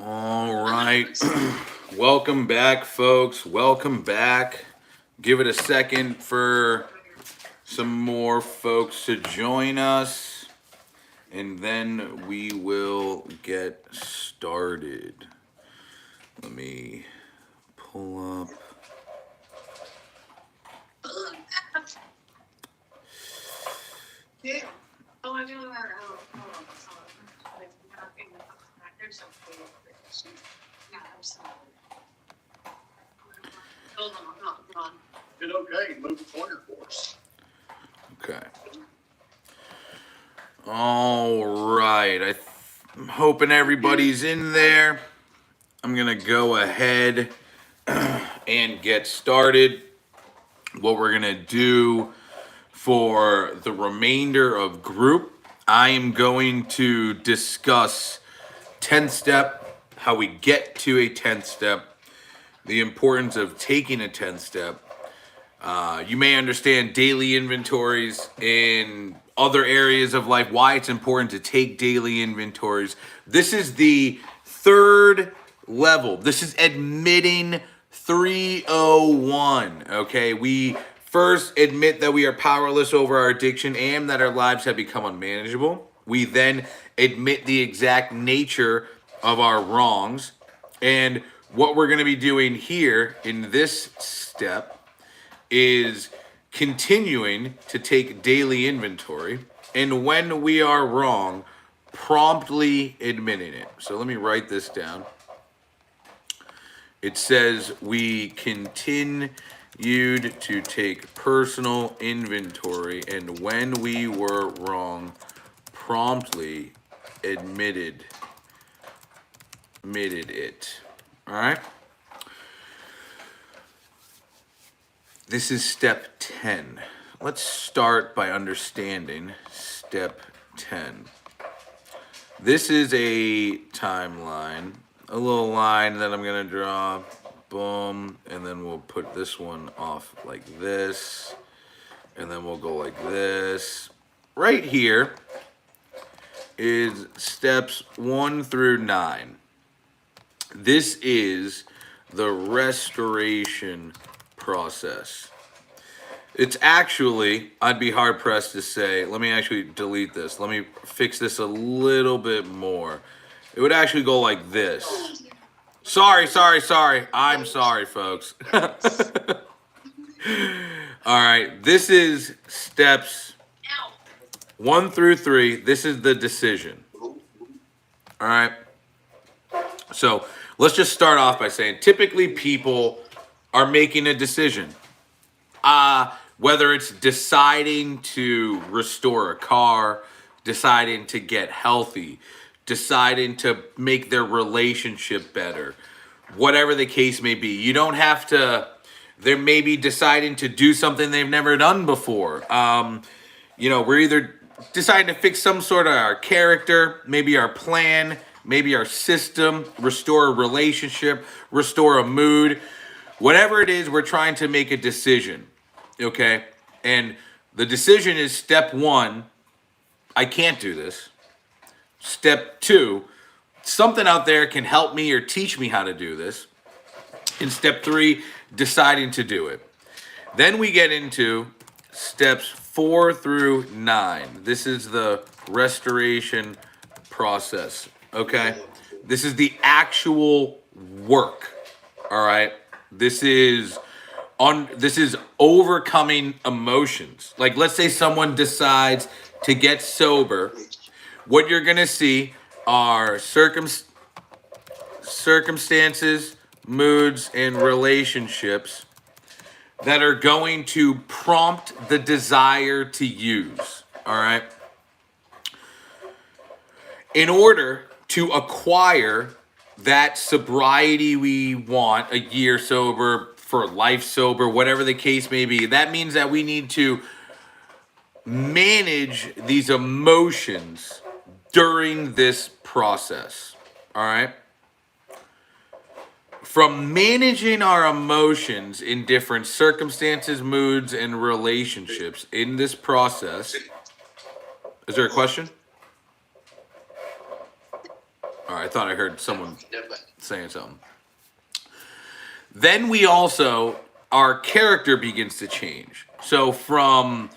All right. Welcome back, folks. Welcome back. Give it a second for some more folks to join us, and then we will get started. Let me pull up. Okay. All right. I'm hoping everybody's in there. I'm going to go ahead and get started. What we're going to do for the remainder of group, I am going to discuss 10th step, how we get to a 10th step, the importance of taking a 10th step. You may understand daily inventories in other areas of life, why it's important to take daily inventories. This is the third level. This is admitting 301. Okay, we first admit that we are powerless over our addiction and that our lives have become unmanageable. We then admit the exact nature of our wrongs. And what we're going to be doing here in this step is continuing to take daily inventory, and when we are wrong, promptly admitting it. So let me write this down. It says we continued to take personal inventory, and when we were wrong, promptly admitted it. All right. This is step 10. Let's start by understanding step 10. This is a timeline, a little line that I'm going to draw, boom, and then we'll put this one off like this, and then we'll go like this. Right here is steps 1 through 9. This is the restoration process. It's actually, I'd be hard pressed to say, let me actually delete this. Let me fix this a little bit more. It would actually go like this. Sorry. I'm sorry, folks. All right, this is steps 1 through 3. This is the decision. All right. So let's just start off by saying typically people are making a decision. Whether it's deciding to restore a car, deciding to get healthy, deciding to make their relationship better, whatever the case may be. You don't have to, they're maybe deciding to do something they've never done before. We're either deciding to fix some sort of our character, maybe our plan, maybe our system, restore a relationship, restore a mood. Whatever it is, we're trying to make a decision, okay? And the decision is step 1, I can't do this. Step 2, something out there can help me or teach me how to do this. And step 3, deciding to do it. Then we get into steps 4 through 9. This is the restoration process, okay? This is the actual work, all right? This is overcoming emotions. Like, let's say someone decides to get sober. What you're gonna see are circumstances, moods, and relationships that are going to prompt the desire to use. All right. In order to acquire that sobriety we want, a year sober, for life sober, whatever the case may be, that means that we need to manage these emotions during this process. All right. From managing our emotions in different circumstances, moods, and relationships in this process. Is there a question? All right, I thought I heard someone saying something. Then our character begins to change. So from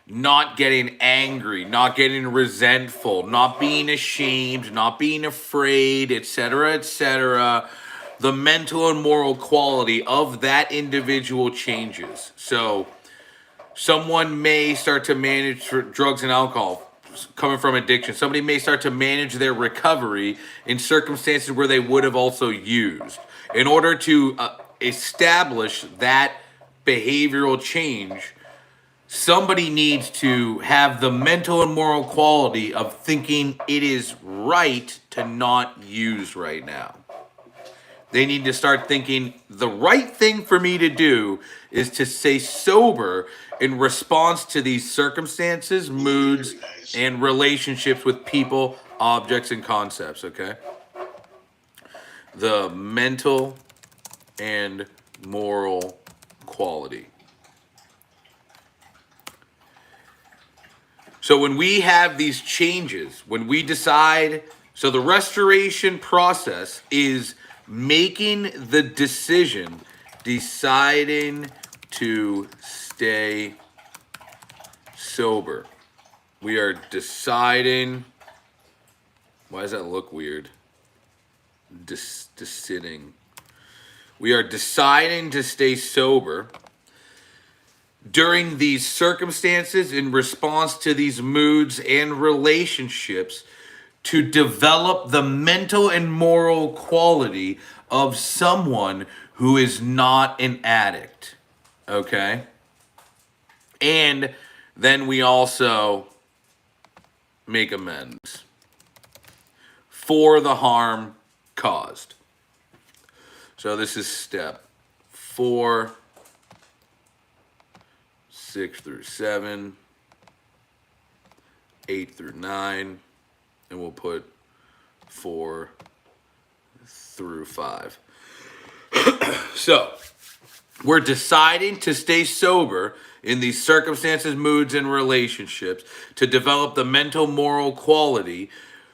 not getting angry, not getting resentful, not being ashamed, not being afraid, etc., the mental and moral quality of that individual changes. So someone may start to manage drugs and alcohol coming from addiction. Somebody may start to manage their recovery in circumstances where they would have also used. In order to establish that behavioral change, somebody needs to have the mental and moral quality of thinking it is right to not use right now. They need to start thinking the right thing for me to do is to stay sober in response to these circumstances, moods, and relationships with people, objects, and concepts, okay? The mental and moral quality. So when we have these changes, when we decide, so the restoration process is making the decision, deciding to stay sober. We are deciding. Why does that look weird? Deciding. We are deciding to stay sober during these circumstances in response to these moods and relationships to develop the mental and moral quality of someone who is not an addict. Okay? And then we also make amends for the harm caused. So this is step 4, 6 through 7, 8 through 9, and we'll put 4 through 5. So, we're deciding to stay sober in these circumstances, moods, and relationships to develop the mental moral quality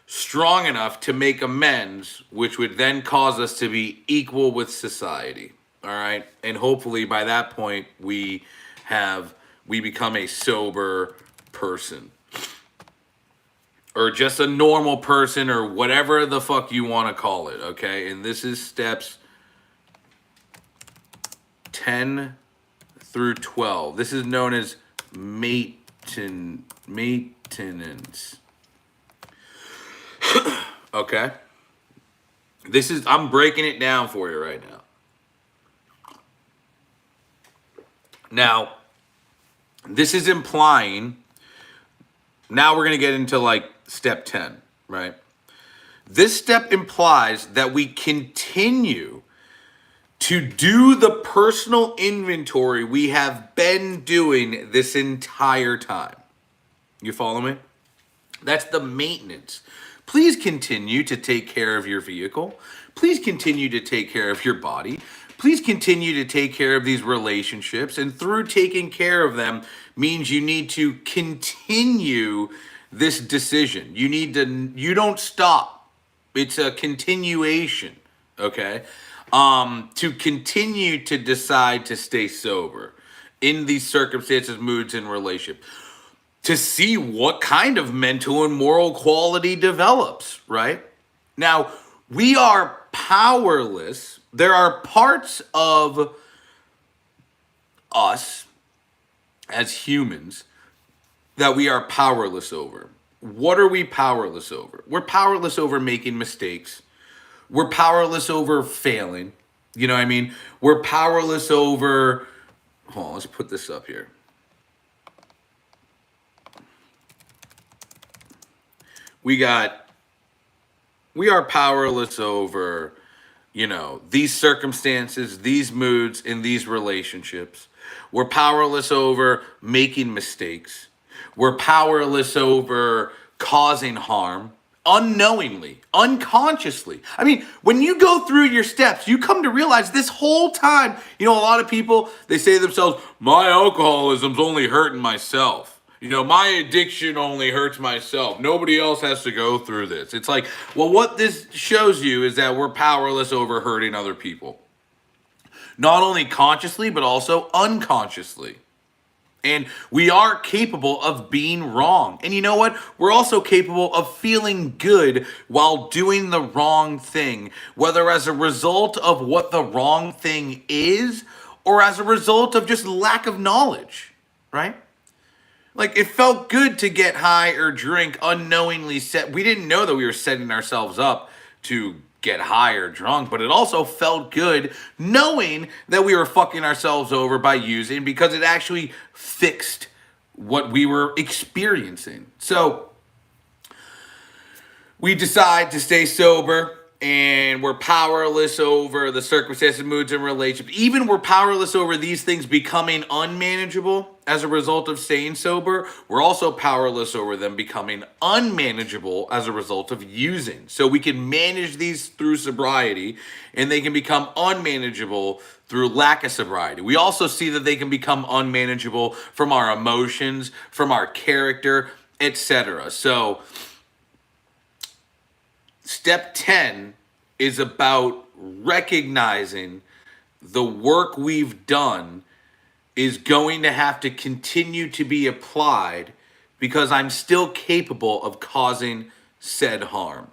strong enough to make amends, which would then cause us to be equal with society. All right? And hopefully by that point we become a sober person. Or just a normal person, or whatever the fuck you want to call it, okay? And this is steps 10 through 12. This is known as maintenance. Okay? I'm breaking it down for you right now. Now, this is implying, now we're going to get into like step 10, right? This step implies that we continue to do the personal inventory we have been doing this entire time. You follow me? That's the maintenance. Please continue to take care of your vehicle. Please continue to take care of your body. Please continue to take care of these relationships. And through taking care of them means you need to continue this decision. You don't stop. It's a continuation, okay? To continue to decide to stay sober in these circumstances, moods, and relationships, to see what kind of mental and moral quality develops, right? Now, we are powerless. There are parts of us as humans that we are powerless over. What are we powerless over? We're powerless over making mistakes. We're powerless over failing. You know what I mean? We're powerless over... Hold on, let's put this up here. We are powerless over, these circumstances, these moods, and these relationships. We're powerless over making mistakes. We're powerless over causing harm. Unknowingly, unconsciously. I mean, when you go through your steps, you come to realize this whole time, a lot of people, they say to themselves, my alcoholism's only hurting myself. my addiction only hurts myself. Nobody else has to go through this. It's like, well, what this shows you is that we're powerless over hurting other people. Not only consciously, but also unconsciously. And we are capable of being wrong. And you know what? We're also capable of feeling good while doing the wrong thing, whether as a result of what the wrong thing is or as a result of just lack of knowledge, right? Like, it felt good to get high or drink unknowingly. We didn't know that we were setting ourselves up to get high or drunk, but it also felt good knowing that we were fucking ourselves over by using, because it actually fixed what we were experiencing. So we decide to stay sober, and we're powerless over the circumstances, moods, and relationships. Even we're powerless over these things becoming unmanageable as a result of staying sober. We're also powerless over them becoming unmanageable as a result of using. So we can manage these through sobriety, and they can become unmanageable through lack of sobriety. We also see that they can become unmanageable from our emotions, from our character, etc. So step 10 is about recognizing the work we've done is going to have to continue to be applied because I'm still capable of causing said harm,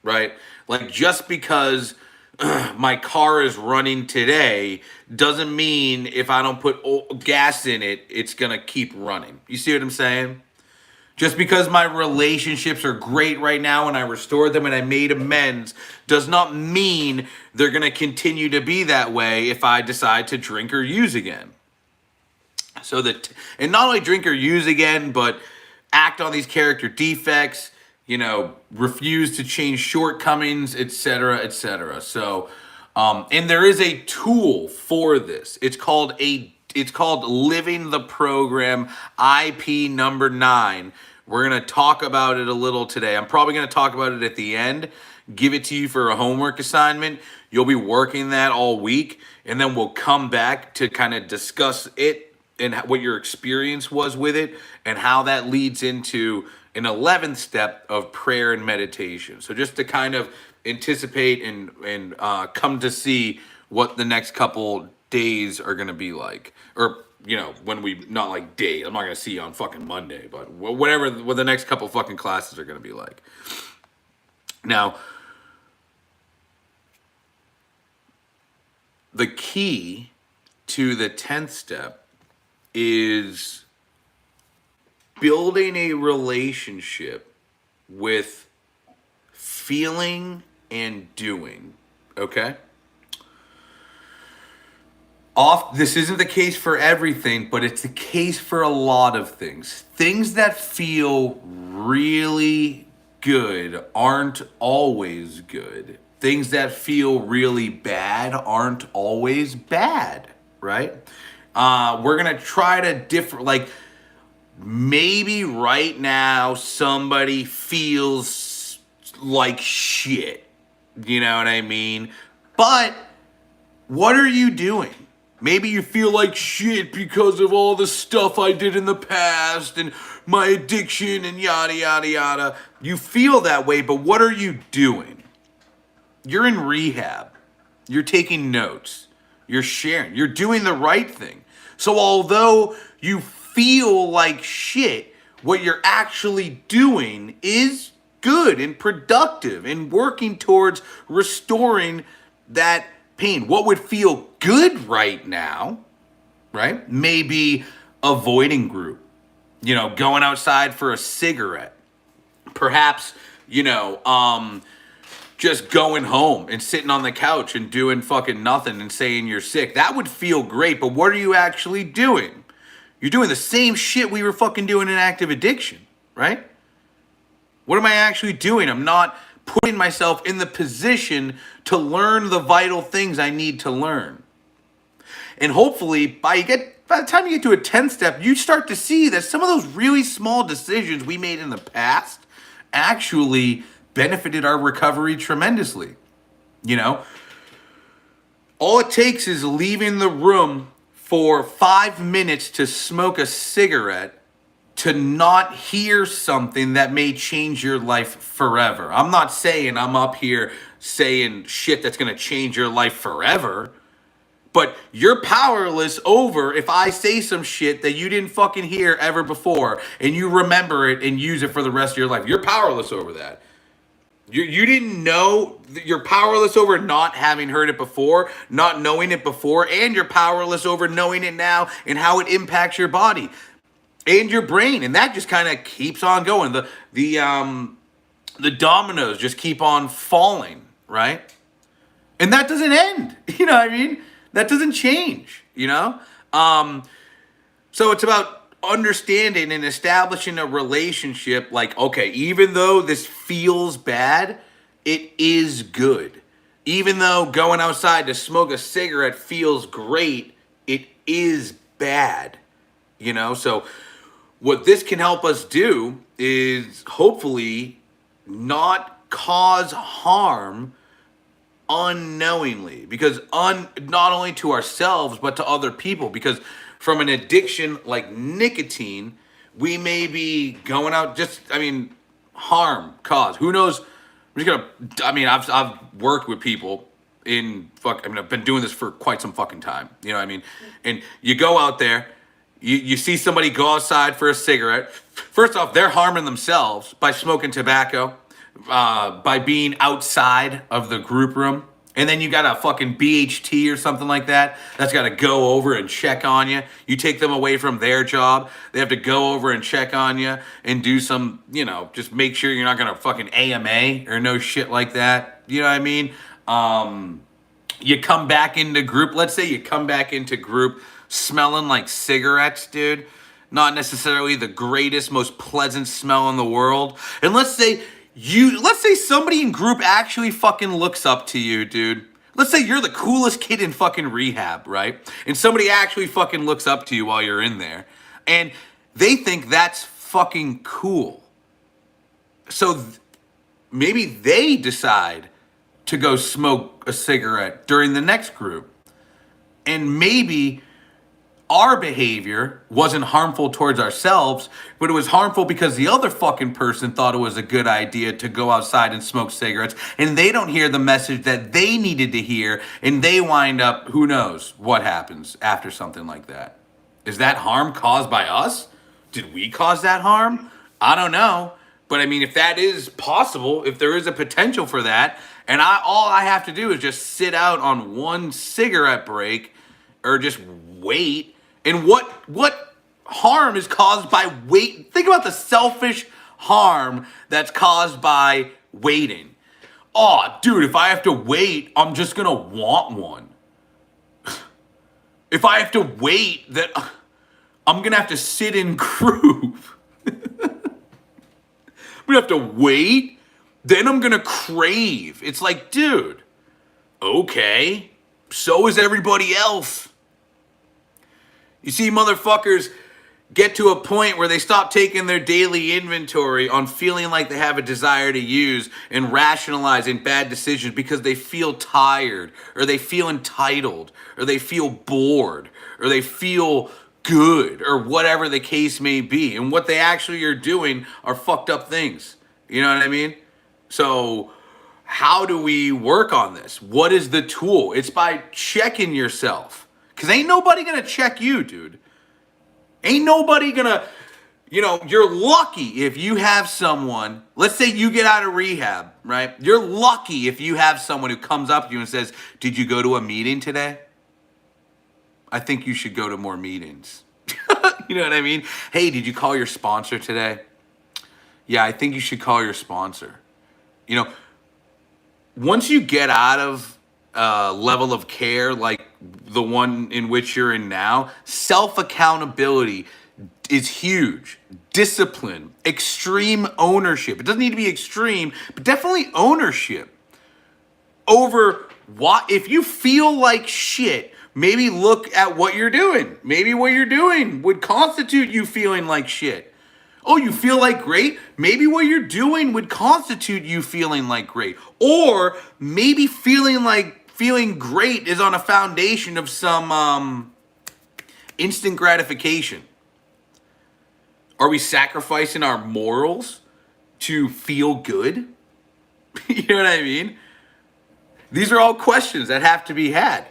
right? Like, just because my car is running today doesn't mean if I don't put gas in it, it's going to keep running. You see what I'm saying? Just because my relationships are great right now and I restored them and I made amends does not mean they're going to continue to be that way if I decide to drink or use again. So that, and not only drink or use again, but act on these character defects, refuse to change shortcomings, etc., etc. So, and there is a tool for this. It's called Living the Program, IP number 9. We're going to talk about it a little today. I'm probably going to talk about it at the end, give it to you for a homework assignment. You'll be working that all week, and then we'll come back to kind of discuss it and what your experience was with it and how that leads into an 11th step of prayer and meditation. So just to kind of anticipate and come to see what the next couple days are going to be like, or when we, not like days, I'm not going to see you on fucking Monday, but whatever what the next couple fucking classes are going to be like. Now, the key to the 10th step is building a relationship with feeling and doing, okay? This isn't the case for everything, but it's the case for a lot of things. Things that feel really good aren't always good. Things that feel really bad aren't always bad, right? We're going to try to maybe right now somebody feels like shit. You know what I mean? But what are you doing? Maybe you feel like shit because of all the stuff I did in the past and my addiction and yada, yada, yada. You feel that way, but what are you doing? You're in rehab. You're taking notes. You're sharing. You're doing the right thing. So although you feel like shit, what you're actually doing is good and productive and working towards restoring that pain. What would feel good right now, right? Maybe avoiding group, going outside for a cigarette, perhaps, just going home and sitting on the couch and doing fucking nothing and saying you're sick. That would feel great, but what are you actually doing? You're doing the same shit we were fucking doing in active addiction, right? What am I actually doing? I'm not putting myself in the position to learn the vital things I need to learn. And hopefully, by the time you get to a 10th step, you start to see that some of those really small decisions we made in the past actually benefited our recovery tremendously. All it takes is leaving the room for 5 minutes to smoke a cigarette to not hear something that may change your life forever. I'm not saying I'm up here saying shit that's going to change your life forever, but you're powerless over if I say some shit that you didn't fucking hear ever before and you remember it and use it for the rest of your life. You're powerless over that. You didn't know, you're powerless over not having heard it before, not knowing it before, and you're powerless over knowing it now and how it impacts your body and your brain, and that just kind of keeps on going. The dominoes just keep on falling, right? And that doesn't end. You know what I mean? That doesn't change. You know. So it's about understanding and establishing a relationship. Like, okay, even though this feels bad, it is good. Even though going outside to smoke a cigarette feels great, it is bad. You know, so what this can help us do is hopefully not cause harm unknowingly, because not only to ourselves but to other people, because from an addiction like nicotine, we may be going out harm cause, who knows. I've worked with people I've been doing this for quite some fucking time, you know what I mean? And you go out there, you see somebody go outside for a cigarette. First off, they're harming themselves by smoking tobacco, by being outside of the group room. And then you got a fucking BHT or something like that that's got to go over and check on you. You take them away from their job. They have to go over and check on you and do some, just make sure you're not going to fucking AMA or no shit like that. You know what I mean? You come back into group. Let's say you come back into group smelling like cigarettes, dude. Not necessarily the greatest, most pleasant smell in the world. And let's say somebody in group actually fucking looks up to you, dude. Let's say you're the coolest kid in fucking rehab, right? And somebody actually fucking looks up to you while you're in there. And they think that's fucking cool. So maybe they decide to go smoke a cigarette during the next group. And maybe our behavior wasn't harmful towards ourselves, but it was harmful because the other fucking person thought it was a good idea to go outside and smoke cigarettes, and they don't hear the message that they needed to hear, and they wind up, who knows what happens after something like that. Is that harm caused by us? Did we cause that harm? I don't know. But I mean, if that is possible, if there is a potential for that, and all I have to do is just sit out on one cigarette break or just wait. And what harm is caused by wait? Think about the selfish harm that's caused by waiting. Oh, dude, if I have to wait, I'm just going to want one. If I have to wait, that I'm going to have to sit in group. I'm going to have to wait. Then I'm going to crave. It's like, dude, okay, so is everybody else. You see, motherfuckers get to a point where they stop taking their daily inventory on feeling like they have a desire to use and rationalizing bad decisions because they feel tired, or they feel entitled, or they feel bored, or they feel good, or whatever the case may be. And what they actually are doing are fucked up things. You know what I mean? So how do we work on this? What is the tool? It's by checking yourself. Because ain't nobody going to check you, dude. Ain't nobody going to, you're lucky if you have someone, let's say you get out of rehab, right? You're lucky if you have someone who comes up to you and says, did you go to a meeting today? I think you should go to more meetings. You know what I mean? Hey, did you call your sponsor today? Yeah, I think you should call your sponsor. Once you get out of level of care like the one in which you're in now, self-accountability is huge. Discipline, extreme ownership. It doesn't need to be extreme, but definitely ownership over what. If you feel like shit, maybe look at what you're doing. Maybe what you're doing would constitute you feeling like shit. Oh, you feel like great? Maybe what you're doing would constitute you feeling like great. Or maybe feeling great is on a foundation of some instant gratification. Are we sacrificing our morals to feel good? You know what I mean? These are all questions that have to be had,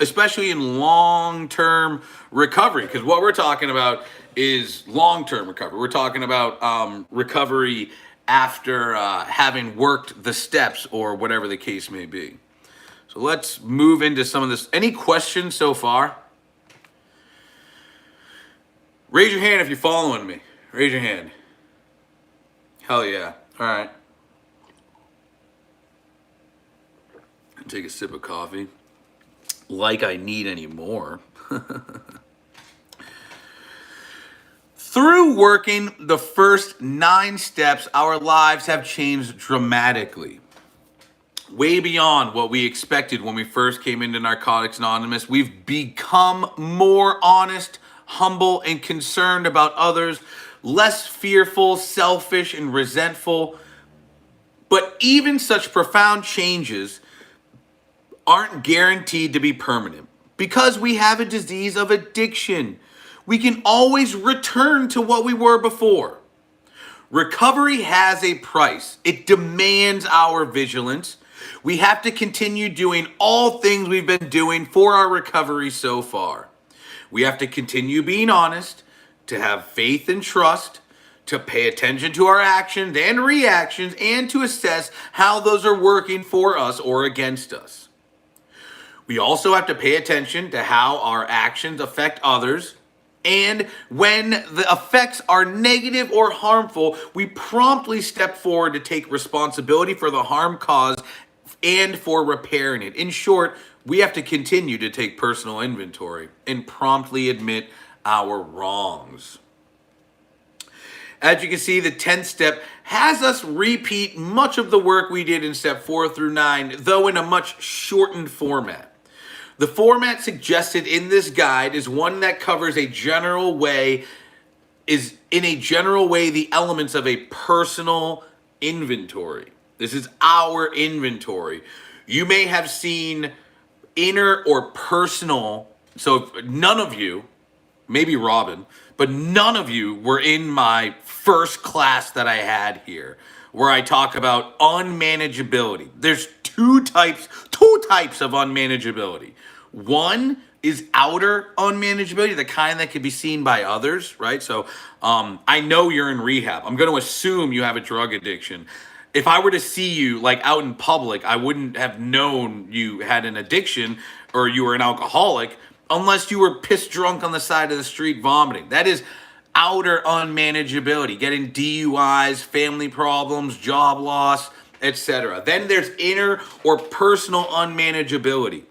especially in long-term recovery, because what we're talking about is long-term recovery. We're talking about recovery after having worked the steps or whatever the case may be. So let's move into some of this. Any questions so far? Raise your hand if you're following me. Raise your hand. Hell yeah. All right. Take a sip of coffee. Like I need any more. Through working the first 9 steps, our lives have changed dramatically. Way beyond what we expected when we first came into Narcotics Anonymous. We've become more honest, humble, and concerned about others, less fearful, selfish, and resentful. But even such profound changes aren't guaranteed to be permanent. Because we have a disease of addiction, we can always return to what we were before. Recovery has a price. It demands our vigilance. We have to continue doing all things we've been doing for our recovery so far. We have to continue being honest, to have faith and trust, to pay attention to our actions and reactions, and to assess how those are working for us or against us. We also have to pay attention to how our actions affect others. And when the effects are negative or harmful, we promptly step forward to take responsibility for the harm caused and for repairing it. In short, we have to continue to take personal inventory and promptly admit our wrongs. As you can see, the 10th step has us repeat much of the work we did in step 4 through 9, though in a much shortened format. The format suggested in this guide is one that covers in a general way the elements of a personal inventory. This is our inventory. You may have seen inner or personal, so none of you, maybe Robin, but none of you were in my first class that I had here, where I talk about unmanageability. There's two types of unmanageability. One is outer unmanageability, the kind that can be seen by others, right? So I know you're in rehab. I'm going to assume you have a drug addiction. If I were to see you like out in public, I wouldn't have known you had an addiction or you were an alcoholic unless you were pissed drunk on the side of the street vomiting. That is outer unmanageability, getting DUIs, family problems, job loss, etc. Then there's inner or personal unmanageability.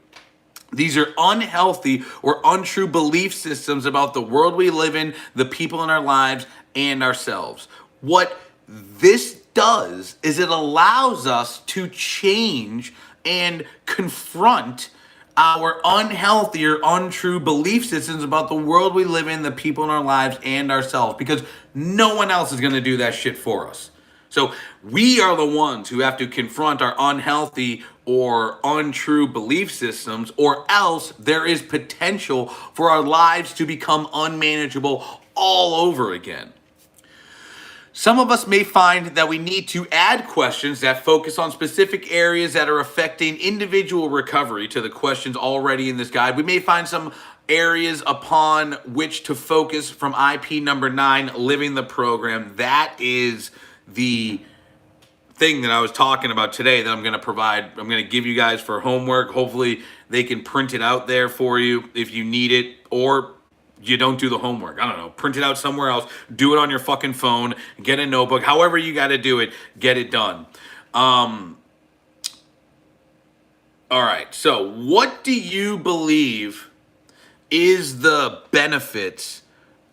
These are unhealthy or untrue belief systems about the world we live in, the people in our lives, and ourselves. What this does is it allows us to change and confront our unhealthy or untrue belief systems about the world we live in, the people in our lives, and ourselves, because no one else is going to do that shit for us. So we are the ones who have to confront our unhealthy or untrue belief systems, or else there is potential for our lives to become unmanageable all over again. Some of us may find that we need to add questions that focus on specific areas that are affecting individual recovery to the questions already in this guide. We may find some areas upon which to focus from IP number 9, Living the Program. That is the thing that I was talking about today that I'm going to provide. I'm going to give you guys for homework. Hopefully they can print it out there for you if you need it, or you don't do the homework. I don't know. Print it out somewhere else. Do it on your fucking phone. Get a notebook. However you got to do it, get it done. All right. So what do you believe is the benefits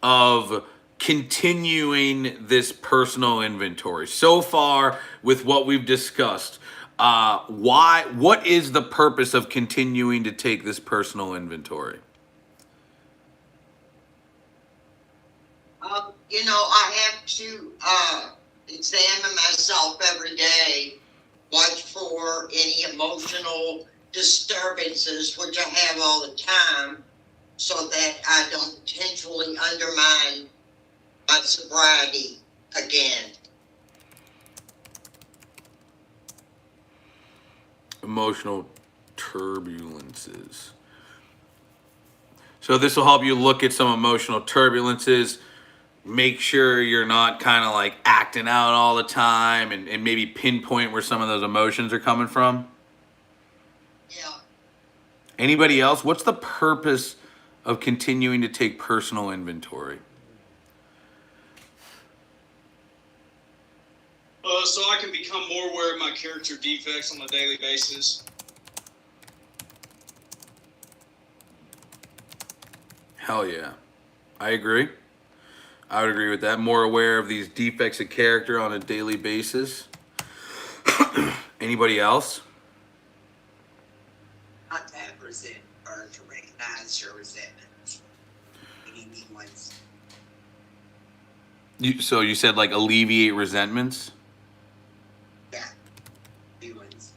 of continuing this personal inventory so far with what we've discussed? What is the purpose of continuing to take this personal inventory? I have to examine myself every day, watch for any emotional disturbances, which I have all the time, so that I don't potentially undermine my sobriety again. Emotional turbulences. So this will help you look at some emotional turbulences, make sure you're not kind of like acting out all the time, and maybe pinpoint where some of those emotions are coming from. Yeah. Anybody else? What's the purpose of continuing to take personal inventory? So I can become more aware of my character defects on a daily basis. Hell yeah. I agree. I would agree with that. More aware of these defects of character on a daily basis. Anybody else? Not to have resentment or to recognize your resentment. Any new ones. So you said like alleviate resentments? Yeah. New ones.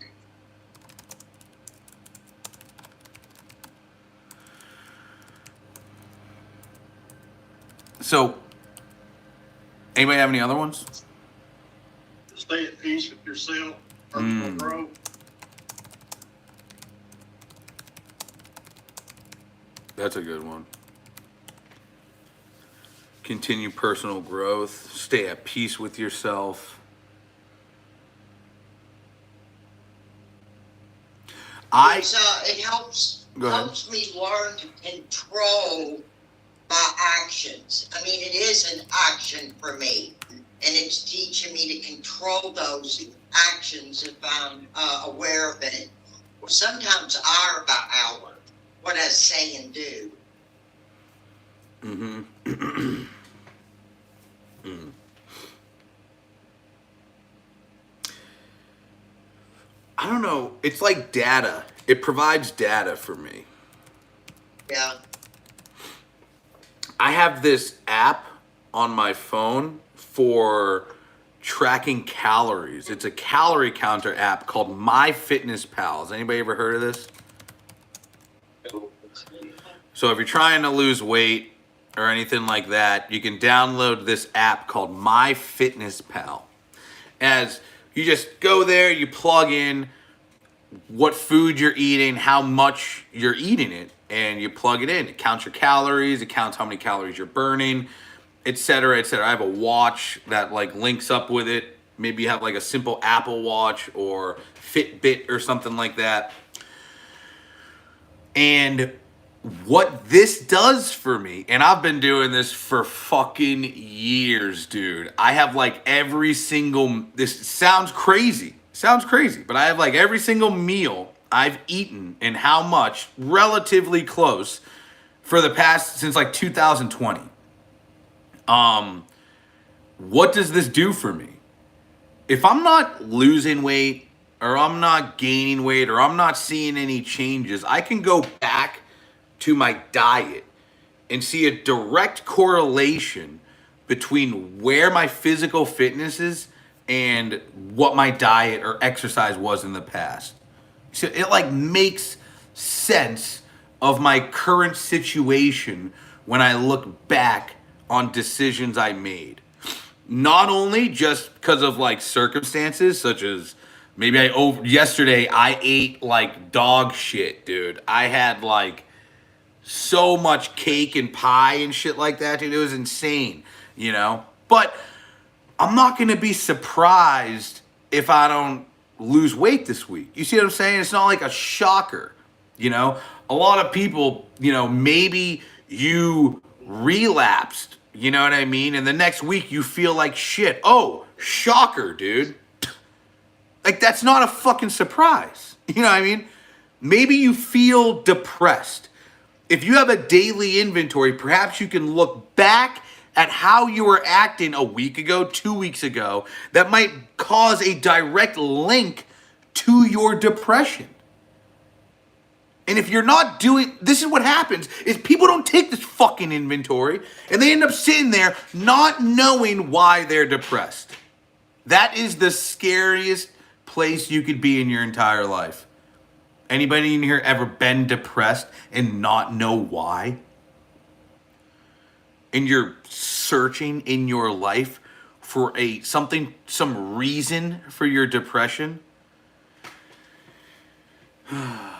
So, anybody have any other ones? Stay at peace with yourself, personal Mm. growth. That's a good one. Continue personal growth. Stay at peace with yourself. It helps Go ahead. helps me learn to control my actions. I mean, it is an action for me, and it's teaching me to control those actions if I'm aware of it. Or sometimes hour by hour, what I say and do. Mm-hmm. I don't know. It's like data. It provides data for me. Yeah. I have this app on my phone for tracking calories. It's a calorie counter app called MyFitnessPal. Has anybody ever heard of this? So if you're trying to lose weight or anything like that, you can download this app called MyFitnessPal. As you just go there, you plug in what food you're eating, how much you're eating it, and you plug it in. It counts your calories, it counts how many calories you're burning, etc., etc. I have a watch that like links up with it. Maybe you have like a simple Apple Watch or Fitbit or something like that. And what this does for me, and I've been doing this for fucking years, dude. I have like every single, this sounds crazy, but I have like every single meal I've eaten and how much, relatively close, for the past, since like 2020. What does this do for me? If I'm not losing weight, or I'm not gaining weight, or I'm not seeing any changes, I can go back to my diet and see a direct correlation between where my physical fitness is and what my diet or exercise was in the past. So it like makes sense of my current situation when I look back on decisions I made. Not only just because of like circumstances such as maybe yesterday I ate like dog shit, dude. I had like so much cake and pie and shit like that, dude. It was insane, you know? But I'm not going to be surprised if I don't lose weight this week. You see what I'm saying? It's not like a shocker, you know? A lot of people, you know, maybe you relapsed, you know what I mean? And the next week you feel like shit. Oh, shocker, dude. Like, that's not a fucking surprise. You know what I mean? Maybe you feel depressed. If you have a daily inventory, perhaps you can look back at how you were acting a week ago, 2 weeks ago, that might cause a direct link to your depression. And if you're not doing, this is what happens, is people don't take this fucking inventory, and they end up sitting there not knowing why they're depressed. That is the scariest place you could be in your entire life. Anybody in here ever been depressed and not know why? and you're searching in your life for some reason for your depression, that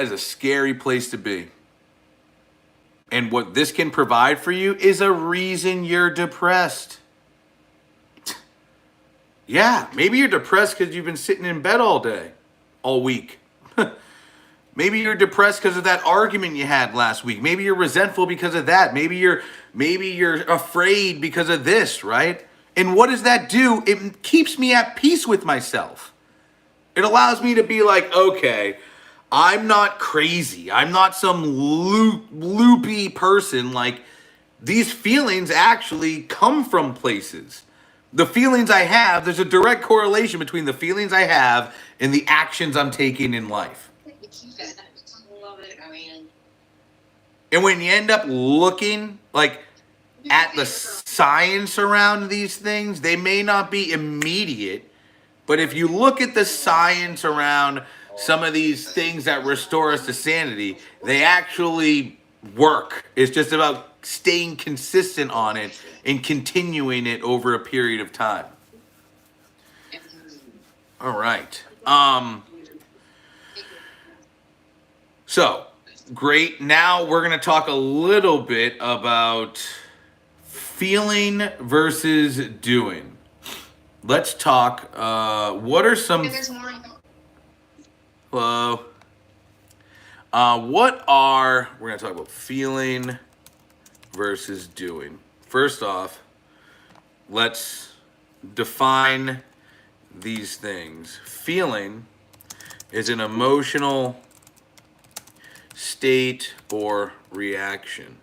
is a scary place to be. And what this can provide for you is a reason you're depressed. Yeah, maybe you're depressed because you've been sitting in bed all day, all week. Maybe you're depressed because of that argument you had last week. Maybe you're resentful because of that. Maybe you're afraid because of this, right? And what does that do? It keeps me at peace with myself. It allows me to be like, okay, I'm not crazy. I'm not some loopy person. Like, these feelings actually come from places. The feelings I have, there's a direct correlation between the feelings I have and the actions I'm taking in life. Love it. I mean, And when you end up looking like at the science around these things, they may not be immediate, but if you look at the science around some of these things that restore us to sanity, they actually work. It's just about staying consistent on it and continuing it over a period of time. All right. So, great. Now we're going to talk a little bit about feeling versus doing. Let's talk. What are some. Hello. We're going to talk about feeling versus doing. First off, let's define these things. Feeling is an emotional state or reaction.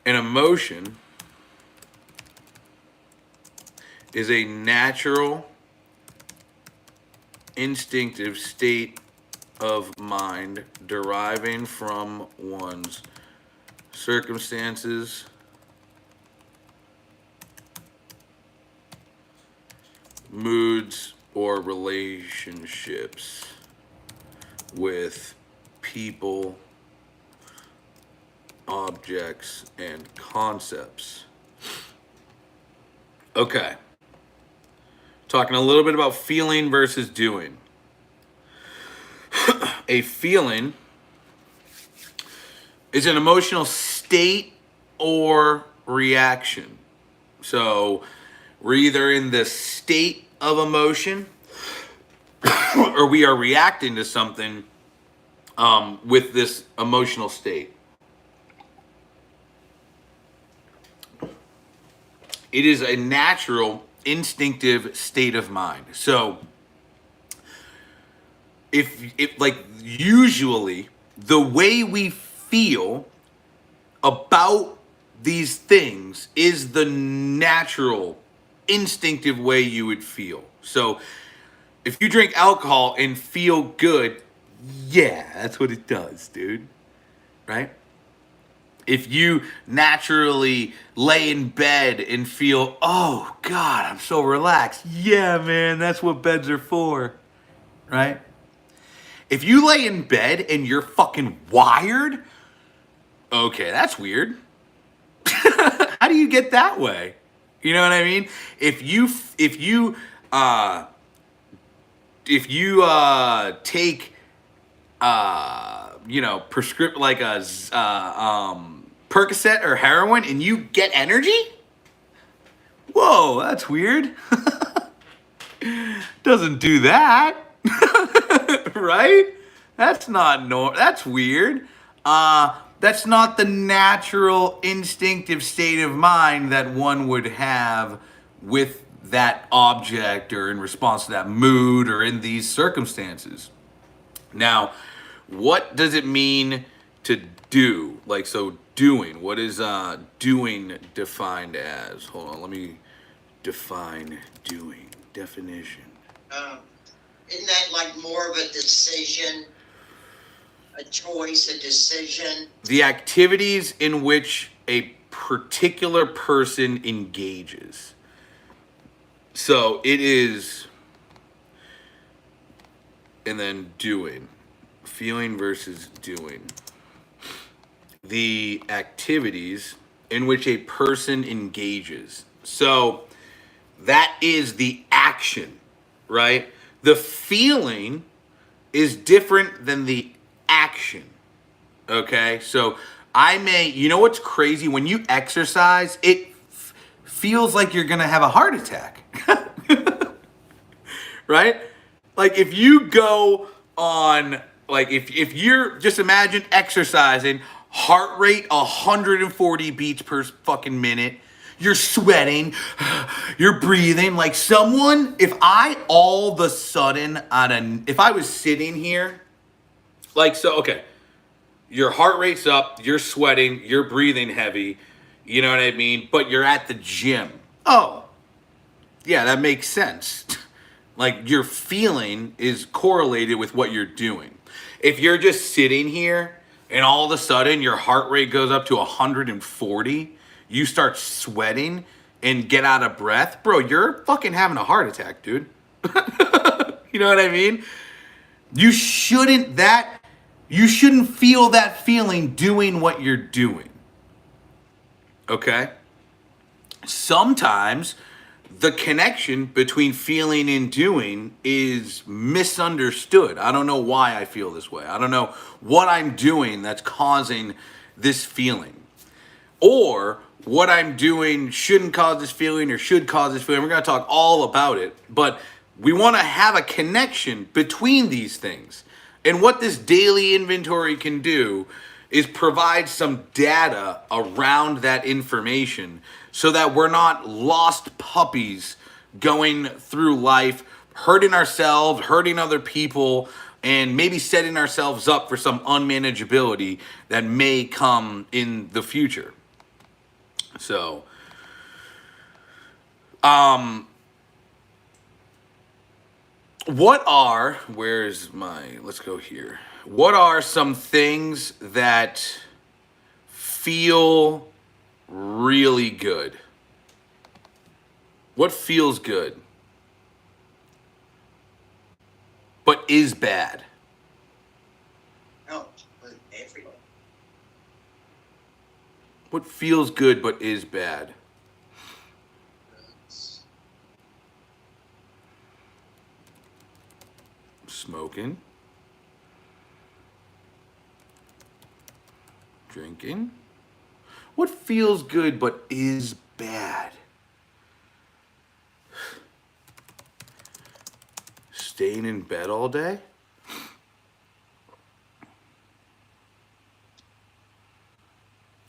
An emotion is a natural, instinctive state of mind deriving from one's circumstances, moods, or relationships with people, objects, and concepts. Okay. Talking a little bit about feeling versus doing. A feeling is an emotional state or reaction. So we're either in the state of emotion or we are reacting to something with this emotional state. It is a natural, instinctive state of mind. So if like usually the way we feel about these things is the natural, instinctive way you would feel. So if you drink alcohol and feel good, yeah, that's what it does, dude. Right? If you naturally lay in bed and feel, oh God, I'm so relaxed. Yeah, man, that's what beds are for. Right? If you lay in bed and you're fucking wired, okay, that's weird. How do you get that way? You know what I mean? If you take prescript like a Percocet or heroin and you get energy, whoa, that's weird. Doesn't do that. Right? That's not that's weird. That's not the natural instinctive state of mind that one would have with that object or in response to that mood or in these circumstances. Now, what does it mean to do? Like, so doing, what is doing defined as? Hold on, let me define doing. Definition. isn't that like more of a decision, a choice, a decision? The activities in which a particular person engages. So it is, and then doing. feeling versus doing. The activities in which a person engages. So that is the action, right? The feeling is different than the action. Okay? So you know what's crazy? When you exercise, it feels like you're gonna have a heart attack. Right? Like if you go on, like if you're, just imagine exercising, heart rate 140 beats per fucking minute, you're sweating, you're breathing like someone, if I all of a sudden if I was sitting here, like, so, okay, your heart rate's up, you're sweating, you're breathing heavy, you know what I mean? But you're at the gym. Oh, yeah, that makes sense. Like your feeling is correlated with what you're doing. If you're just sitting here and all of a sudden your heart rate goes up to 140, you start sweating and get out of breath, bro, you're fucking having a heart attack, dude. You know what I mean? You shouldn't feel that feeling doing what you're doing. Okay? Sometimes the connection between feeling and doing is misunderstood. I don't know why I feel this way. I don't know what I'm doing that's causing this feeling. Or what I'm doing shouldn't cause this feeling or should cause this feeling. We're going to talk all about it. But we want to have a connection between these things. And what this daily inventory can do is provide some data around that information so that we're not lost puppies going through life, hurting ourselves, hurting other people, and maybe setting ourselves up for some unmanageability that may come in the future. So, let's go here. What are some things that feel really good? What feels good but is bad? Oh, but everyone. What feels good but is bad? Smoking. Drinking. What feels good but is bad? Staying in bed all day?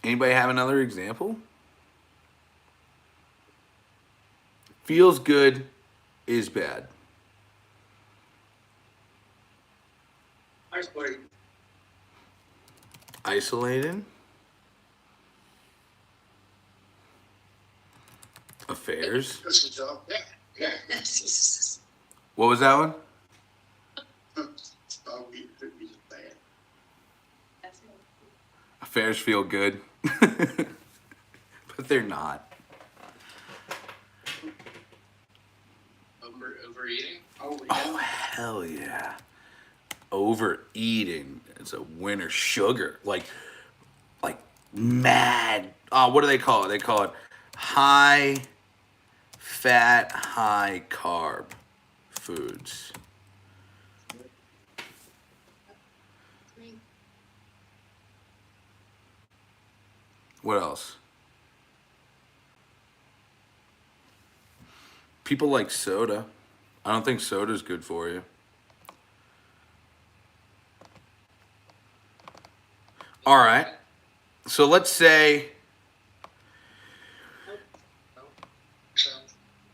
Anybody have another example? Feels good is bad. Isolating. Isolating. Affairs. That's a job. Yeah. What was that one? Oh, we could be bad. Affairs feel good. But they're not. Overeating? Oh, hell yeah. Overeating. It's a winner. Sugar. Like mad. What do they call it? They call it high fat, high carb foods. What else? People like soda. I don't think soda's good for you. All right. So let's say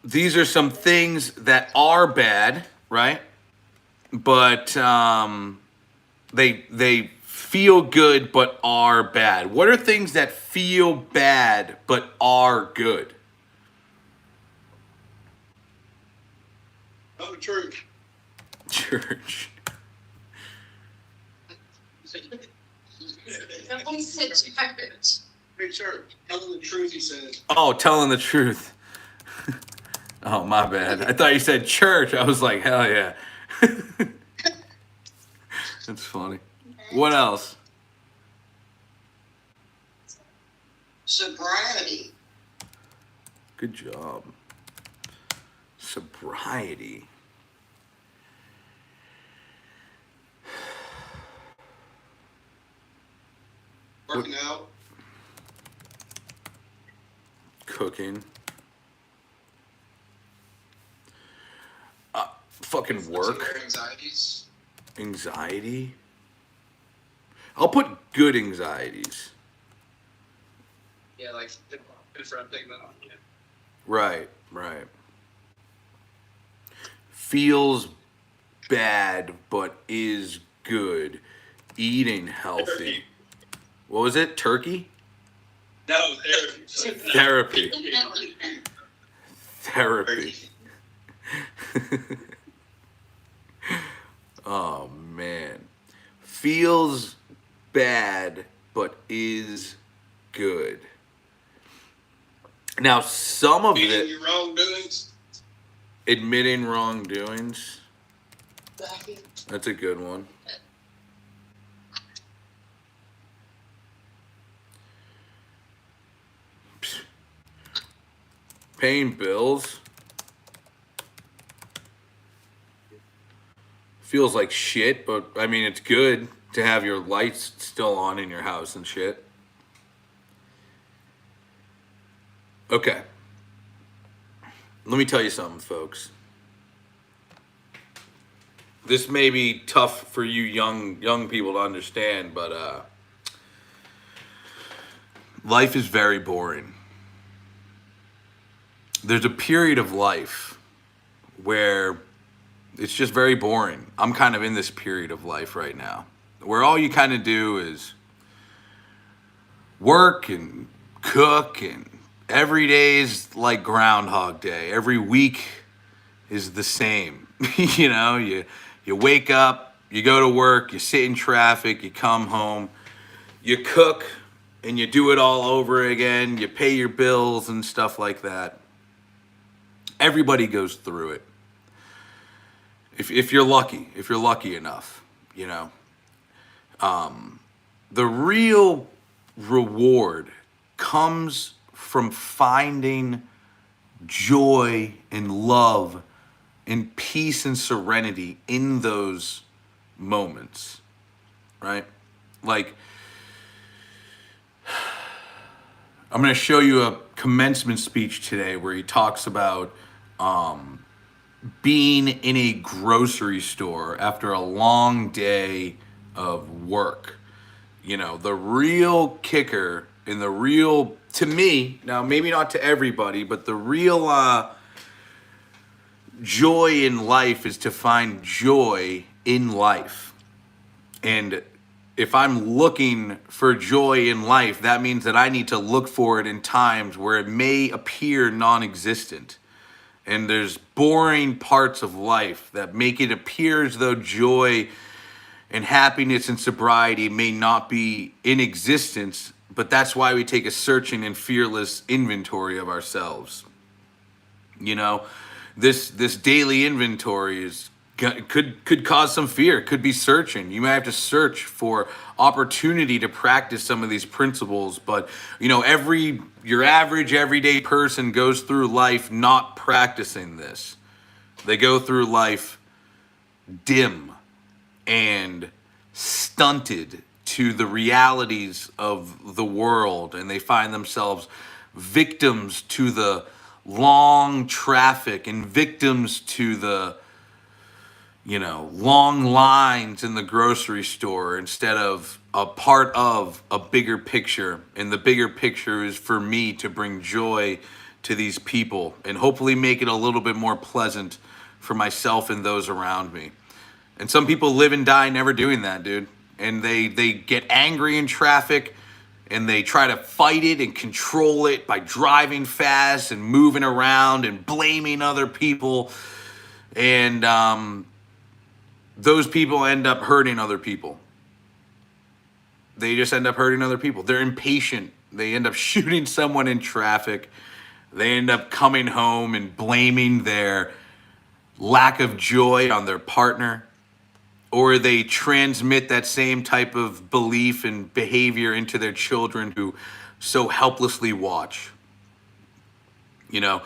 these are some things that are bad, right? But they feel good but are bad. What are things that feel bad but are good? Tell the truth. Church. Nobody said church. Hey, sir, telling the truth, he says. Oh, telling the truth. Oh, my bad. I thought you said church. I was like, hell yeah. That's funny. What else? Sobriety. Good job. Sobriety. Working out. Cooking. Fucking work. Anxieties. Anxiety. I'll put good anxieties. Yeah, like good friend taking that on. Yeah. Right, right. Feels bad, but is good. Eating healthy. Turkey. What was it? Turkey? No, therapy. Therapy. Therapy. Oh, man. Feels bad, but is good. Now, some of Admitting it, your wrongdoings. admitting wrongdoings, that's a good one. Paying bills feels like shit, but I mean, it's good to have your lights still on in your house and shit. Okay. Let me tell you something, folks. This may be tough for you young people to understand, but life is very boring. There's a period of life where it's just very boring. I'm kind of in this period of life right now where all you kind of do is work and cook, and every day is like Groundhog Day. Every week is the same. You know, you wake up, you go to work, you sit in traffic, you come home, you cook, and you do it all over again. You pay your bills and stuff like that. Everybody goes through it. If you're lucky enough, you know. The real reward comes from finding joy and love and peace and serenity in those moments, right? Like, I'm going to show you a commencement speech today where he talks about being in a grocery store after a long day of work. You know, the real kicker and the real, to me, now maybe not to everybody, but the real joy in life is to find joy in life. And if I'm looking for joy in life, that means that I need to look for it in times where it may appear non-existent. And there's boring parts of life that make it appear as though joy and happiness and sobriety may not be in existence, but that's why we take a searching and fearless inventory of ourselves. You know, this daily inventory is could cause some fear, could be searching. You might have to search for opportunity to practice some of these principles, but you know, your average everyday person goes through life not practicing this. They go through life dim and stunted to the realities of the world, and they find themselves victims to the long traffic and victims to the, you know, long lines in the grocery store instead of a part of a bigger picture. And the bigger picture is for me to bring joy to these people and hopefully make it a little bit more pleasant for myself and those around me. And some people live and die never doing that, dude. And they get angry in traffic and they try to fight it and control it by driving fast and moving around and blaming other people. And those people end up hurting other people. They just end up hurting other people. They're impatient. They end up shooting someone in traffic. They end up coming home and blaming their lack of joy on their partner. or they transmit that same type of belief and behavior into their children who so helplessly watch. You know,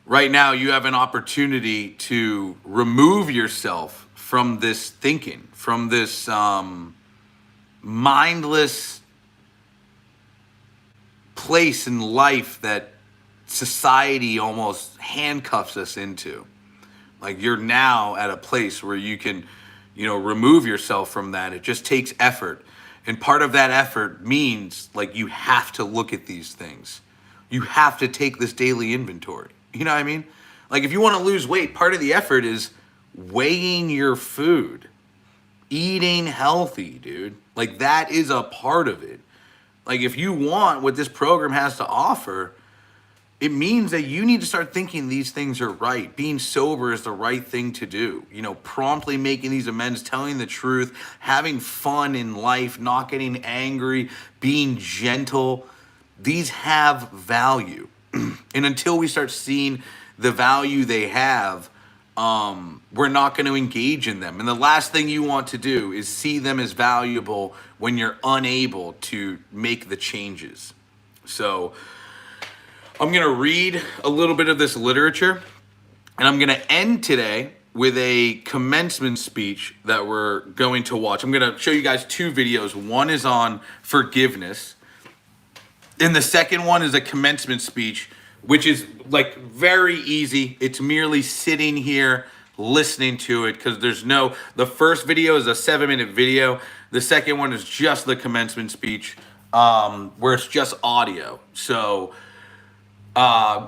right now you have an opportunity to remove yourself from this thinking, from this mindless place in life that society almost handcuffs us into. Like, you're now at a place where you can, you know, remove yourself from that. It just takes effort. And part of that effort means, like, you have to look at these things. You have to take this daily inventory. You know what I mean? Like, if you want to lose weight, part of the effort is weighing your food, eating healthy, dude. Like, that is a part of it. Like, if you want what this program has to offer, it means that you need to start thinking these things are right. Being sober is the right thing to do. You know, promptly making these amends, telling the truth, having fun in life, not getting angry, being gentle. These have value. And until we start seeing the value they have, we're not going to engage in them. And the last thing you want to do is see them as valuable when you're unable to make the changes. So I'm going to read a little bit of this literature, and I'm going to end today with a commencement speech that we're going to watch. I'm going to show you guys two videos. One is on forgiveness, and the second one is a commencement speech, which is like very easy. It's merely sitting here listening to it, because the first video is a 7-minute video. The second one is just the commencement speech, where it's just audio. So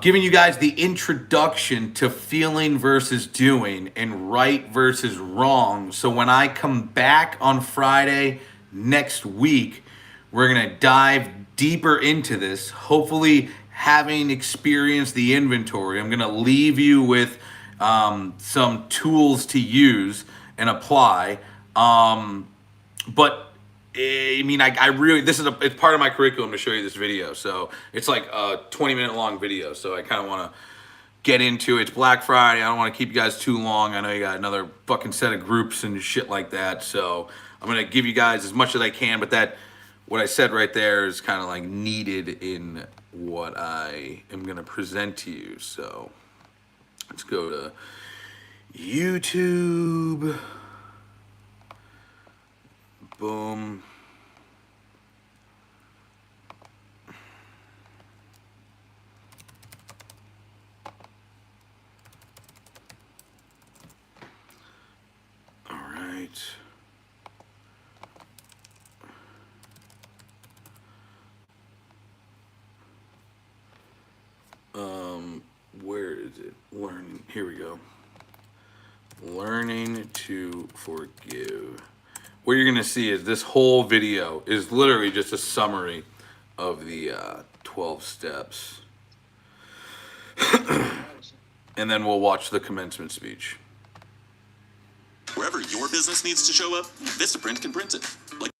giving you guys the introduction to feeling versus doing and right versus wrong. So when I come back on Friday next week, we're going to dive deeper into this. Hopefully, having experienced the inventory, I'm going to leave you with some tools to use and apply. But I mean, I really, it's part of my curriculum to show you this video. So it's like a 20-minute long video. So I kind of want to get into it. It's Black Friday. I don't want to keep you guys too long. I know you got another fucking set of groups and shit like that. So I'm going to give you guys as much as I can. But what I said right there is kind of like needed in what I am going to present to you. So let's go to YouTube. Boom. All right. Where is it? Learning. Here we go. Learning to forgive. What you're going to see is this whole video is literally just a summary of the 12 steps. And then we'll watch the commencement speech. Wherever your business needs to show up, Vistaprint can print it. Like